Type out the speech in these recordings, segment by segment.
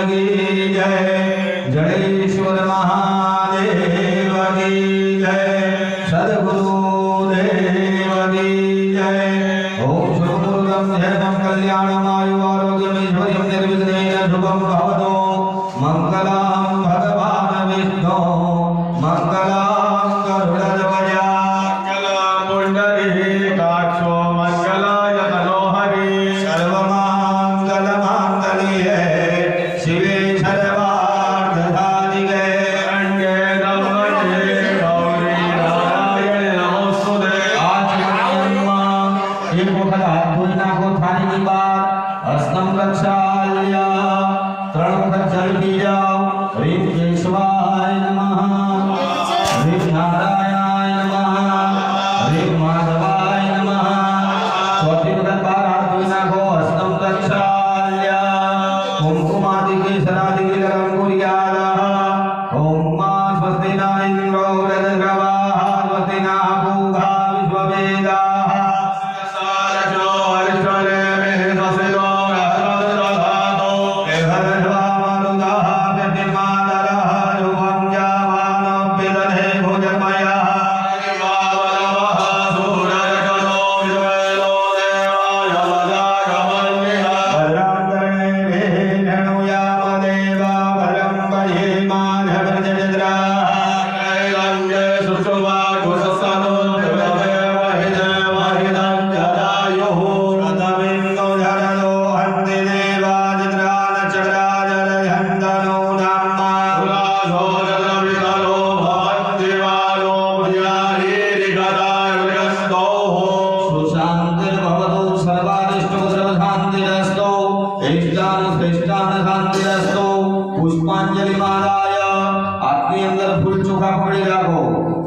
की जय। जड़ेश्वर महादेव की जय। सद्गुरु देव की जय। ओम शुभम जयम कल्याणम आयु आरोग्यम ऐश्वर्यम निर्विघ्नेन शुभम भवतु। मंगलम भगवान विष्णु मंगलम गरुड़ध्वज मंगलम पुंडरीकाक्षो मंगलाय मनोहरि। सर्वमंगल मांगल्ये शिवे सर्वार्थसाधिके रंगे गौरी गौरी नारायण नमोस्तुते। एक वक्त हाथ धोई नाखो थाली की बात हस्तम रक्षाल्य त्रण वक्त जल पी जाओ। ह्रीं केशवाय नमः ह्रीं नारायणाय नमः ह्रीं माधवाय नमः। चौथी वक्त बार हाथ धोई नाखो हस्तम रक्षाल्य कुमकुमादि केसरादि तिलकं कुर्यात्। ओम मा स्वस्ति न इंद्रो वृद्धग्रवाः स्वस्ति न पूषा विश्ववेदाः। सारजो हरिश्चरे मे स्वस्तिरो रहस्रधातो एहर्वा मरुदाः प्रतिमादरः शुभं जावानो विदधे भुजमयः। वावरवः सूरजगतो विश्वेलो देवाय वदागमन्यः। भद्रां कर्णे धेनुयामदेवा भद्रं पश्येमानभृजजत्राः। कैलङ्गे सुषुवाकुशस्तनो देवहितं जरायुः। रथमिन्दो जरदो हन्ति देवाजित्रानचक्राजलहन्तनो नाम्ना। पुरासो जलवितलो भवन्ति बालो प्रियारीरिकदायुगस्तोः। सुशान्तिर्भवतु सर्वारिष्टोत्सवशान्तिरस्तु। इष्टानुष्टिष्टानशान्तिरस्तु। पुष्पांजलिमालाय હાથની અંદર ફૂલ ચોખા પકડી રાખો।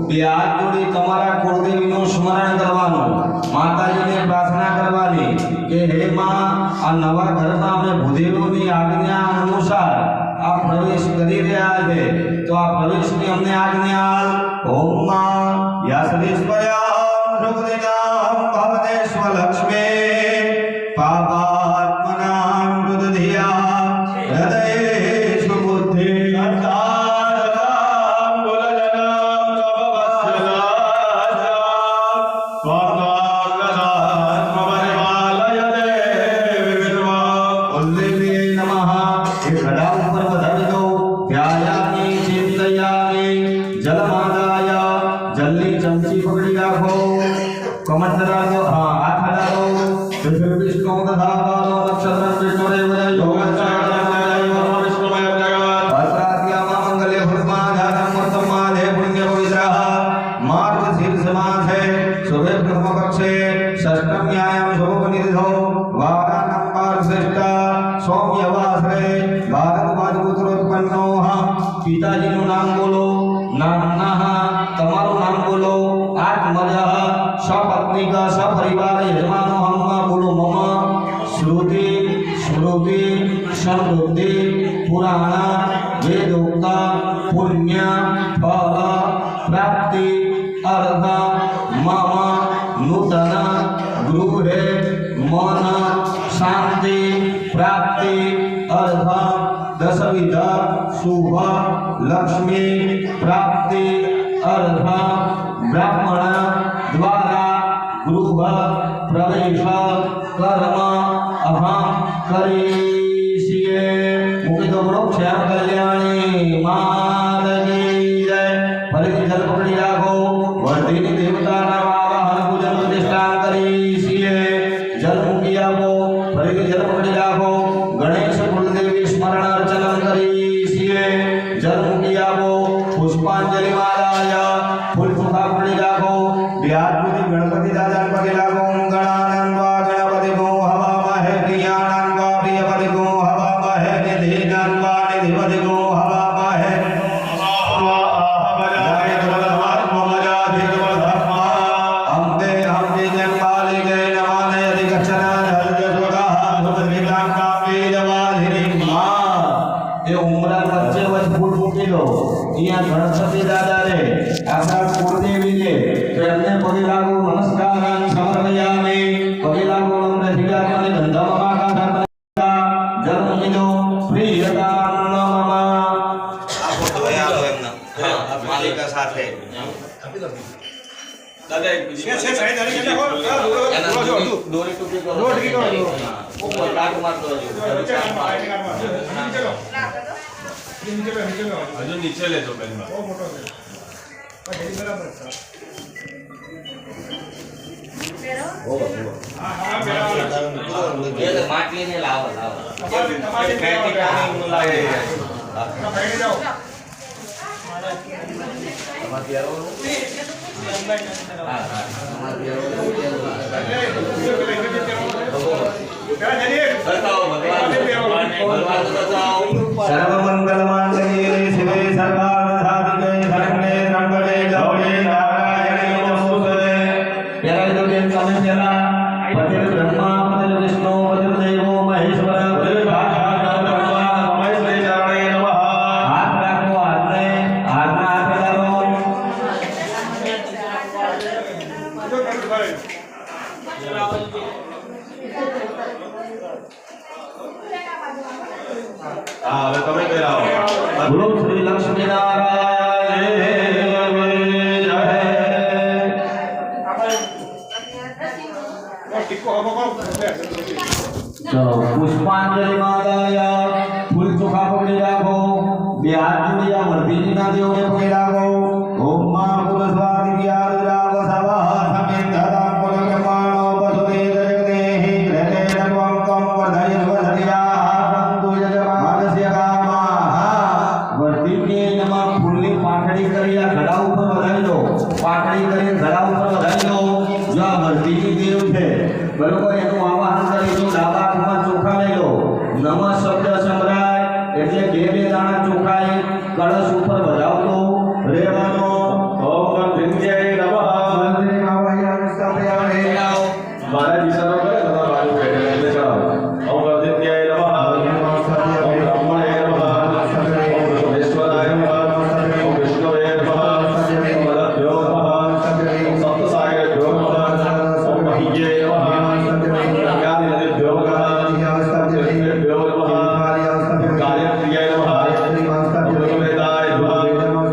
બે હાથ જોડી તમારા કુળદેવીનું સ્મરણ કરવાનું। માતાજીને પ્રાર્થના કરવાની કે હે માં આ નવા ઘરમાં અમે ભૂદેવોની આજ્ઞા અનુસાર આ પ્રવેશ કરી રહ્યા છે તો આ પ્રવેશની અમને આજ્ઞા આપ। ઓમ માં યાસરીશ્વર્યામ સુખદિનામ ભવતે સ્વલક્ષ્મે પાપાત્મનામ હૃદધિયા હૃદયેષુ બુદ્ધિ અર્થાત્ ગુલજનામ તપવત્સલાજામ સ્વર્ગાગ્રસાત્મપરિપાલયતે વિવિધમાં ઉલ્લિમે નમઃ। એ ઘડા ઉપર વધારી દો। ધ્યાયામિ ચિંતયામિ જલમાદાય જલની ચમચી પકડી રાખો। કમંડલા દો હાથ હલાવો। વિષ્ણુ તથા બાલો નક્ષત્ર વિષ્ણુદેવ યોગચાર્ય વિષ્ણુમય જગત અત્રાત્યામા મંગલે ભસ્માધારમ વર્તમાને પુણ્ય પવિત્રઃ। માર્ગ શીર્ષમાસે શુભે બ્રહ્મપક્ષે ષષ્ઠમ્યાયામ શુભોપનિધિધો વારાણમ પાર્શ્રેષ્ઠ સૌમ્યવાસરે ભારતવાદપુત્રોત્પન્નોઃ। પિતાજીનું નામ બોલો। નામનાઃ તમારું નામ બોલો। આત્મજઃ સપત્નિક સપરિવાર યજમાનો હનુમા બોલો મમ। શ્રુતિ સ્મૃતિ સમૃદ્ધિ પુરાણ વેદોક્ત પુણ્ય ફલ પ્રાપ્તિ અર્થ મમ નૂતન ગૃહે મન શાંતિ પ્રાપ્તિ અર્થ દશવિધ શુભ લક્ષ્મી પ્રાપ્તિ અર્થ બ્રાહ્મણ દ્વારા ગૃહ પ્રવેશ કર્મ અહમ કરીશીએ। મૂકી દો વૃક્ષ શ્યામ કલ્યાણી માત કી જય। ફરીથી જલ પકડી રાખો। વર્ધિની દેવતાના વાહન પૂજન પ્રતિષ્ઠા કરીશીએ। જલ મૂકી આવો। ફરીથી જલ પકડી રાખો। ગણેશ કુળદેવી સ્મરણ અર્ચન કરીશીએ। જલ મૂકી આવો। પુષ્પાંજલિ માલાય ફૂલ ચોખા પકડી રાખો। બે હાથ જોડી ગણપતિ દાદાને પગે લાગો। ઓમ ગણાનંદવા ગણપતિગો હવામહે પ્રિયાનંદવા પ્રિયપતિગો હવામહે નિધિનંદવા નિધિપતિગો હવામહે અંબે અંબે જંબાલિકે નમાને અધિગચ્છના જલજસ્વગા સુતવિલાંકા વેદવાધિની મા। એ ઉમરા વચ્ચે વચ્ચે ફૂલ મૂકી દો। અહીંયા ગણપતિ દાદા રે આપણા કુળદેવી છે તો એમને પગે લાગો। નમસ્કારાન સમર્પયામિ। પગે લાગો। નમ્ર ધીરાજને ધંધામાં કાઢા જન્મ લીધો પ્રિયતા બધા સાથે દાદા એક બીજી દોરી ટૂંકી કરો ઉપર કાટ મારતો હજુ નીચે લેજો પહેલા માટલી ને લાવો सर्वमंगल मांगल्ये शिवे सर्वार्थसाधिके शरण्ये त्र्यंबके गौरी नारायणी नमोस्तुते यरजुगे कमंजला पतिर् ब्रह्मा पतिर् विष्णु पतिर् देवो महेश्वर पतिर् साक्षात् ब्रह्मा महेश्वरी चरणे नमः हाथ રાખો હાથના હાથે ધરો હા હવે તમે કરાવો બોલો શ્રી લક્ષ્મી નારાયણ જય પુષ્પાંજલિ માતાય ફૂલ ચોખા પકડી રાખો બે હાથ જોડી આ વર્ધીના દેવને પકડી રાખો ઓમ માં પુરસ્વાદી યાદરાવ સવાહ સમેત ધરા પુલ પ્રમાણો વસુદે જગદેહિ ગ્રહે રત્વં કમ વધય વધયા સંતુ યજમાનસ્ય કામા વર્ધીને નમઃ ફૂલની પાખડી કરી આ ઘડા ઉપર વધારી દો પાખડી કરીને ઘડા ઉપર વધારી દો જો આ વર્ધીની દેવ છે બરોબર એનું આવાહન કરી દો ડાબા હાથમાં ચોખા લઈ લો નમઃ શબ્દ સંભળાય એટલે બે દાણા ચોખા એક કળશ ઉપર વધાવતો રહેવાનો ઓમ વિદ્યાય નમઃ મંત્રી માવયા સ્થાપયામે મારા દિશાનો કરે તમારો વાળો બેઠે એટલે ચાલો ઓમ વિદ્યાય નમઃ ઓમ બ્રહ્મણે નમઃ ઓમ વિશ્વનાય નમઃ ઓમ વિષ્ણવે નમઃ ઓમ મદભ્યો નમઃ ઓમ સપ્તસાયભ્યો નમઃ ઓમ મહિયે નમઃ જ્ઞાનિ નદીભ્યો નમઃ ભ્યો નમઃ કાર્યક્રિયાય નમઃ વેદાય નમઃ વેદાય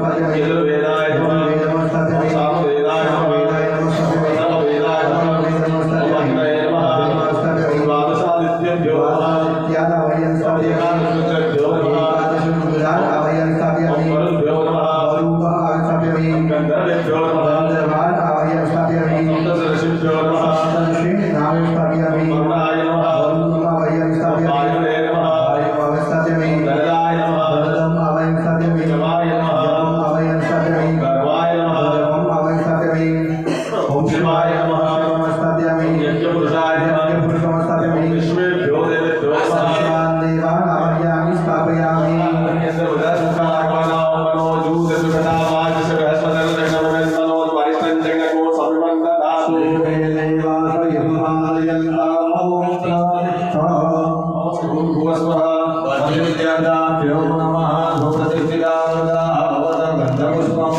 નમઃ સામવેદાય નમઃ સર્વવેદાય નમઃ મહિમય નમઃ દ્વાદશાદિત્યભ્યો નમઃ સૌર્યકાનુષ્ઠભ્યો નમઃ વરુભ્યો નમઃ ગંધર્વેભ્યો નમઃ સપ્તર્ષિભ્યો નમઃ વરુણાય નમઃ વાયુને નમઃ વરદાય નમઃ જમાય નમઃ ગર્વાય નમઃ ઓમ શિવાય નમઃ યજ્ઞપુરુષાય નમઃ વિશ્વેભ્યો દેવેભ્યો નમઃ અંદર બધા સુખા રાખવાના ઓમ મનો જૂત સુખતા વાજ સહસ્વદન જગનવન મનો વારિષ્ઠં જગકો સવિમંગલાસુ ભૂસ્વઃ નમઃ ધૂપદીપ્તિદાવૃતા ભવત ગંધપુષ્પં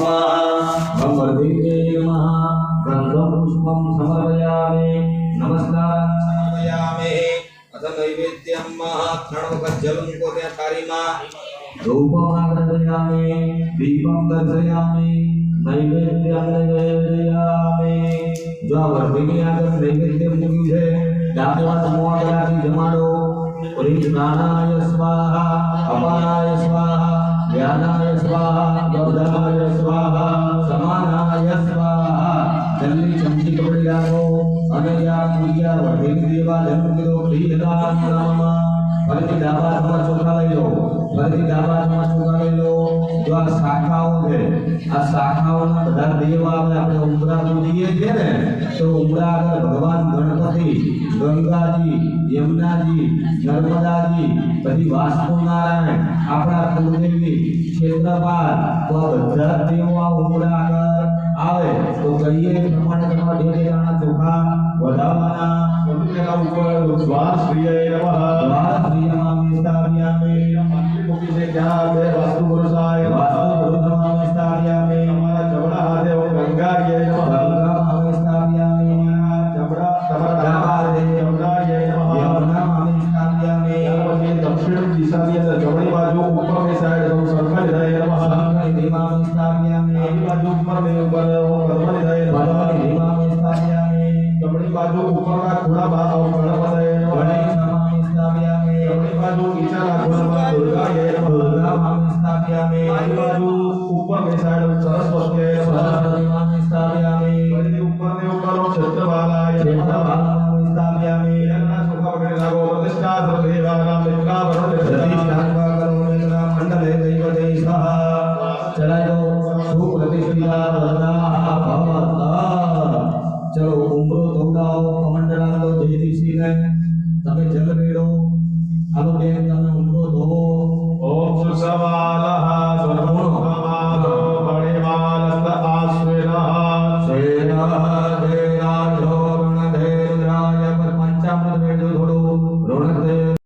ગંધર્ધિકે નમઃ ગંધપુષ્પં સમર્પયામિ નમસ્કારં સમર્પયામિ અથ નૈવેદ્યમ ત્રણ વખત જલ મૂકો ત્યાં થાળીમાં ધૂપમ આગ્રહયામિ દીપમ દર્શયામિ નૈવેદ્યમ નૈવેદ્યામિ જો આ વર્ધિની આગળ નૈવેદ્ય મૂક્યું છે ડાબેમાં નમો આગળથી જમાડો પ્રાણાય સ્વાહા અપાનાય સ્વાહા જ્ઞાનાય સ્વાહા ગૌધાય સ્વાહા સમાનાય સ્વાહા જલ્દી ચમચી પકડી રાખો અને યા પૂજ્યા વર્ધિની દેવા જન્મ કીધો પ્રિયદાન નામ ફરીથી ડાબા હાથમાં ચોખા લઈ લો ફરીથી ડાબા હાથમાં ચોખા લઈ લો જો આ શાખાઓ છે આ શાખાઓના બધા દેવ આપણે ઉમરા પૂજીએ છીએ ને તો ઉમરા આગળ ભગવાન ગણપતિ ગંગાજી યમુનાજી નર્મદાજી પછી વાસ્તુ નારાયણ આપણા કુળદેવી ક્ષેત્રપાલ તો આ બધા દેવો આ ઉમરા આગળ આવે તો કહીએ પ્રમાણે તમારા બે દાણા ચોખા વધારવાના ઉપર શ્વાસ પ્રિય નમઃ શ્વાસ પ્રિયમાં વિસ્તાવ્યામે મૂકી છે ત્યાં બે વાસ્તુ પુરુષાય વાસ્તુ પુરુષમાં વિસ્તાવ્યામે તમારા જમણા હાથે ઓમ ગંગાય નમઃ ગંગામાં વિસ્તાવ્યામે જમણા તમારા હાથે યમુનાય નમઃ યમુનામાં વિસ્તાવ્યામે પછી દક્ષિણ દિશાની અંદર જમણી બાજુ ઉપરની સાઈડ સરખા જાય નમઃ ભગવતી ધીમામિ સ્થાપ્યામિ ડાબી બાજુ ઉપરની ઉપર ગણપતિ ભગવતી ધીમામિ સ્થાપ્યામિ જમણી બાજુ ઉપરના ખૂણામાં ગણપતિ ગણેશ નમામિ સ્થાપ્યામિ જમણી બાજુ નીચેના ખૂણામાં દુર્ગાએ